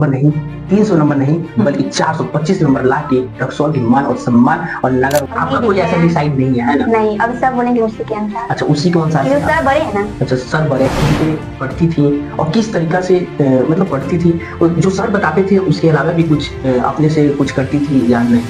Number नहीं, 300 number नहीं, बल्कि 425 नंबर ला के रक्सौल की मान और सम्मान और नगर आपका कोई ऐसा डिसाइड नहीं है ना? नहीं, अब सब बोलेंगे उसी के अनुसार। अच्छा, उसी के अनुसार से सर बड़े हैं ना? अच्छा, सर बड़े पे पढ़ती थी और किस तरीका से मतलब पढ़ती थी और जो सर बताते थे उसके अलावा भी कुछ अपने से कुछ करती थी या नहीं?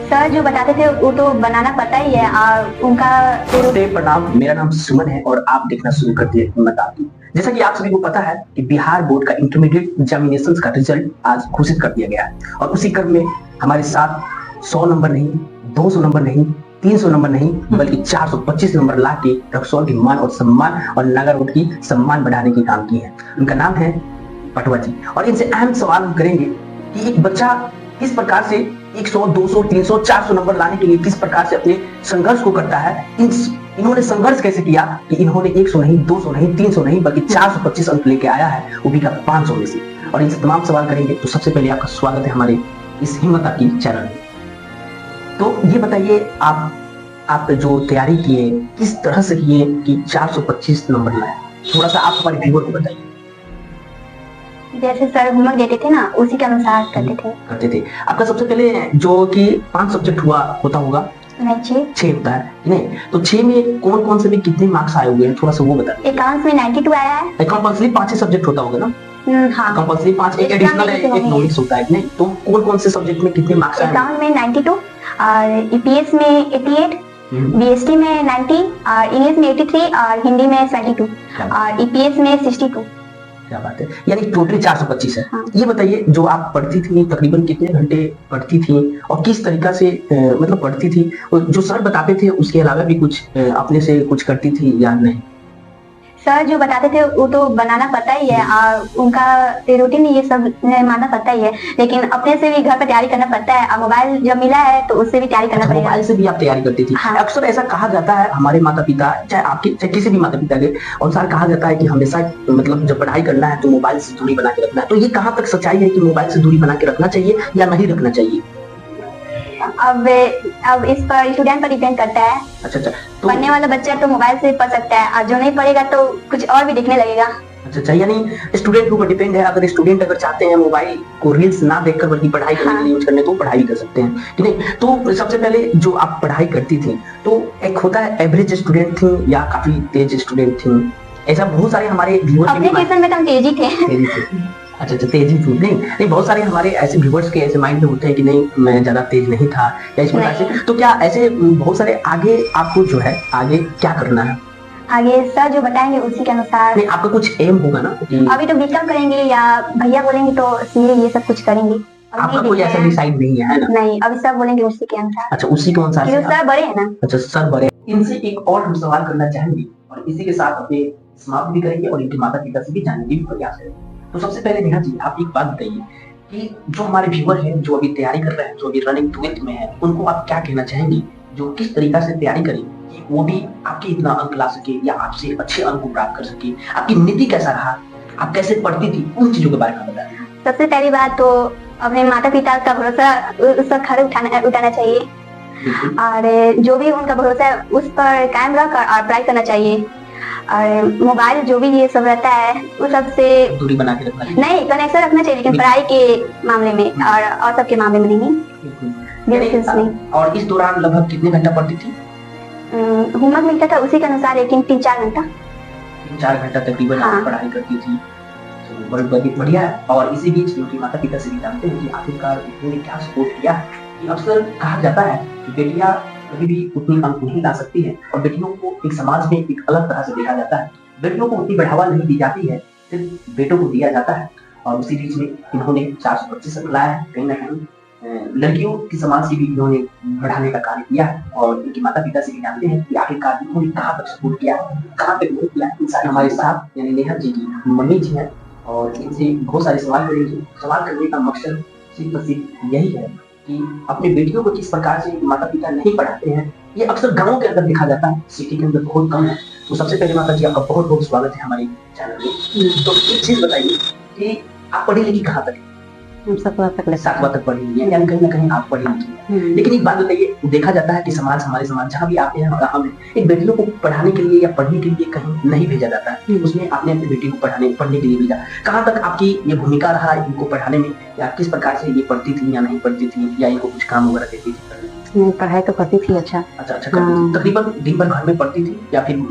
सर जो बताते थे वो तो बनाना पता ही है और उनका प्रणाम, मेरा नाम सुमन है और आप देखना शुरू कर दिए बता दूं। जैसा कि आप सभी को पता है कि बिहार बोर्ड का इंटरमीडिएट एग्जामिनेशंस का रिजल्ट आज घोषित कर दिया गया है और उसी क्रम में हमारे साथ 100 नंबर नहीं, 200 नंबर नहीं, 300 नंबर नहीं, बल्कि 425 नंबर ला के रक्सौल की मान और सम्मान और नगर बोर्ड की सम्मान बढ़ाने की काम की है। उनका नाम है पटवा जी और इनसे अहम सवाल हम करेंगे कि एक बच्चा किस प्रकार से 100, 200, 300, 400 नंबर लाने के लिए किस प्रकार से अपने संघर्ष को करता है। इन्होंने संघर्ष कैसे किया कि इन्होंने 100 नहीं, 200 नहीं, 300 नहीं, बल्कि 425 अंक लेके आया है, वो भी 500 में से। और इनसे तमाम सवाल करेंगे। तो सबसे पहले आपका स्वागत है हमारे इस हिम्मत आपकी चैनल में। तो ये बताइए आप जो तैयारी किए किस तरह से किए कि 425 नंबर लाए, थोड़ा सा आप हमारे व्यूअर को बताइए। जैसे सर होमवर्क देते थे ना उसी के अनुसार करते थे। आपका सबसे पहले जो कि 5 सब्जेक्ट होता होगा, नहीं 6 होता है नहीं? तो 6 में कौन कौन से भी कितने मार्क्स आए हुए हैं, थोड़ा सा वो बता। अकाउंट्स में 92 आया है। कंपल्सरी 5 सब्जेक्ट होता होगा ना? हाँ, कंपल्सरी 5, एक एडिशनल है, एक नॉलेज होता है नहीं? तो कौन कौन से सब्जेक्ट में कितने मार्क्स आए? अकाउंट में 92 और ईपीएस में 88, बीएसटी में 90 और इंग्लिश में 83 और हिंदी में 72 और ईपीएस में 62। क्या बात है, यानी टोटल 425 है। हाँ। ये बताइए जो आप पढ़ती थी तकरीबन कितने घंटे पढ़ती थी और किस तरीका से मतलब पढ़ती थी, जो सर बताते थे उसके अलावा भी कुछ अपने से कुछ करती थी या नहीं? सर जो बताते थे वो तो बनाना पता ही है और उनका रूटीन ये सब मानना पता ही है, लेकिन अपने से भी घर पर तैयारी करना पड़ता है और मोबाइल जब मिला है तो उससे भी तैयारी करना पड़ेगा। मोबाइल से भी आप तैयारी करती थी? हाँ। अक्सर ऐसा कहा जाता है हमारे माता पिता, चाहे आपके चाहे किसी भी माता पिता के अनुसार कहा जाता है कि हमेशा मतलब जब पढ़ाई करना है तो मोबाइल से दूरी बना के रखना है। तो ये कहाँ तक सच्चाई है कि मोबाइल से दूरी बना के रखना चाहिए या नहीं रखना चाहिए? अब इस पर स्टूडेंट पर डिपेंड करता है। अच्छा, तो पढ़ने वाला बच्चा तो मोबाइल से पढ़ सकता है और जो नहीं पढ़ेगा तो कुछ और भी देखने लगेगा। अच्छा, यानी स्टूडेंट के ऊपर डिपेंड है। अगर स्टूडेंट चाहते हैं मोबाइल को रील्स ना देखकर बल्कि पढ़ाई करने के लिए यूज करने, तो पढ़ाई कर सकते हैं कि नहीं? तो सबसे पहले जो आप पढ़ाई करती थी तो एक होता है एवरेज स्टूडेंट थी या काफी तेज स्टूडेंट थी? ऐसा बहुत सारे हमारे व्यूअर्स में तो हम तेजी थे। अच्छा, तेजी थी नहीं, बहुत सारे हमारे ऐसे व्यूअर्स के ऐसे माइंड में होते हैं कि नहीं मैं ज्यादा तेज नहीं था या इस प्रकार से। तो क्या ऐसे बहुत सारे आगे आपको जो है आगे क्या करना है? आगे सर जो बताएंगे उसी के अनुसार। नहीं, आपका कुछ एम होगा ना कि अभी तो बीकॉम करेंगे या भैया बोलेंगे तो सीए ये सब कुछ करेंगे। आपका कोई ऐसा डिसाइड नहीं है ना? नहीं, अभी सब बोलेंगे उसी के अनुसार। अच्छा, उसी के अनुसार से सर बड़े हैं ना? अच्छा, सर बड़े। इनसे एक और हम सवाल करना चाहेंगे और इसी के साथ अपने समाप्त भी करेंगे और इनके माता पिता से भी जानने की प्रयास करेंगे। तो सबसे पहले नेहा जी आप एक बात बताइए कि जो हमारे व्यूअर हैं जो अभी तैयारी कर रहे हैं, जो अभी रनिंग 12th में है, उनको आप क्या कहना चाहेंगे जो किस तरीका से तैयारी करें कि वो भी आपके इतना अंक ला सके या आपसे अच्छे अंक को प्राप्त कर सके? आपकी नीति कैसा रहा, आप कैसे पढ़ती थी, उन चीजों के बारे में बताएं। सबसे पहली बात तो अपने माता पिता का भरोसा उस पर खड़े उठाना चाहिए और जो भी उनका भरोसा है उस पर कायम रख और पढ़ाई करना चाहिए और मोबाइल जो भी ये सब रहता है वो सबसे दूरी बना के रखना चाहिए। नहीं, कनेक्शन रखना चाहिए, लेकिन पढ़ाई के मामले में और सबके मामले में नहीं। और इस दौरान लगभग कितने घंटा पढ़ती थी? होमवर्क मिलता था उसी के अनुसार, लेकिन 3-4 घंटा 3-4 घंटा तकरीबन आप पढ़ाई करती थी। बढ़िया है। और इसी बीच क्योंकि माता पिता से भी जानते हैं कि आखिरकार उन्होंने क्या सपोर्ट किया है। अक्सर कहा जाता है कि बेटियां कभी भी उतनी अंक नहीं ला सकती है और बेटियों को एक समाज में एक अलग तरह से देखा जाता है। बेटियों को उतनी बढ़ावा नहीं दी जाती है, सिर्फ बेटों को दिया जाता है। और उसी बीच में इन्होंने 425 अंक लाया है। कहीं ना कहीं लड़कियों की समाज की भी इन्होंने बढ़ाने का कार्य किया है और इनके माता पिता से भी जानते हैं कि आखिरकार इन्होंने कहाँ तक सपोर्ट किया, कहाँ तक नहीं किया। हमारे साथ यानी नेहा जी की मम्मी जी हैं और इनसे बहुत सारे सवाल करेंगे। सवाल करने का मकसद सिर्फ यही है कि अपने बेटियों को किस प्रकार से माता पिता नहीं पढ़ाते हैं। ये अक्सर गांवों के अंदर देखा जाता है, सिटी के अंदर बहुत कम है। तो सबसे पहले माता जी आपका बहुत बहुत स्वागत है हमारे चैनल में। तो एक चीज बताइए कि आप पढ़ी लिखी कहाँ तक? हम 7वां तक ले 7वां तक पढ़ी हुई है, यानी कहीं ना कहीं आप पढ़ी लिखी हैं। लेकिन एक बात बताइए, देखा जाता है कि हमारे समाज जहाँ भी आते हैं और हम एक बेटियों को पढ़ाने के लिए या पढ़ने के लिए कहीं नहीं भेजा जाता है, उसमें आपने अपनी बेटी को पढ़ने के लिए भेजा। कहाँ तक आपकी ये भूमिका रहा इनको पढ़ाने में, या किस प्रकार से ये पढ़ती थी या नहीं पढ़ती थी, या इनको कुछ काम वगैरह देती थी? नहीं, पढ़ाई तो करती थी अच्छा। अच्छा करती थी। तकरीबन दिन भर घर में पढ़ती थी या फिर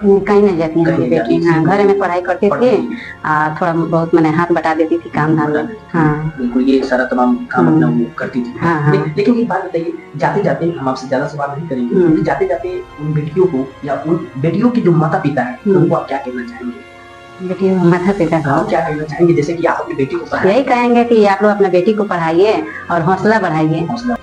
कहीं नहीं जाती कहीं हमारी नहीं बेटी। जाती हाँ, थी। घर में पढ़ाई करती पढ़ती थी। थी। थोड़ा बहुत मैंने हाथ बटा देती थी काम धाम में। हाँ बिल्कुल, ये सारा तमाम काम अपना वो करती थी। हाँ, हाँ। लेकिन एक बात बताइए, जाते जाते हम आपसे ज्यादा सवाल नहीं करेंगे, लेकिन जाते जाते उन बेटियों को या उन बेटियों के जो माता पिता है उनको आप क्या कहना चाहेंगे? बेटी माता पिता को आप क्या कहना चाहेंगे, जैसे कि आप अपनी बेटी को पढ़ाएं, यही कहेंगे कि आप लोग अपने बेटी को पढ़ाइए और हौसला बढ़ाइए। हौसला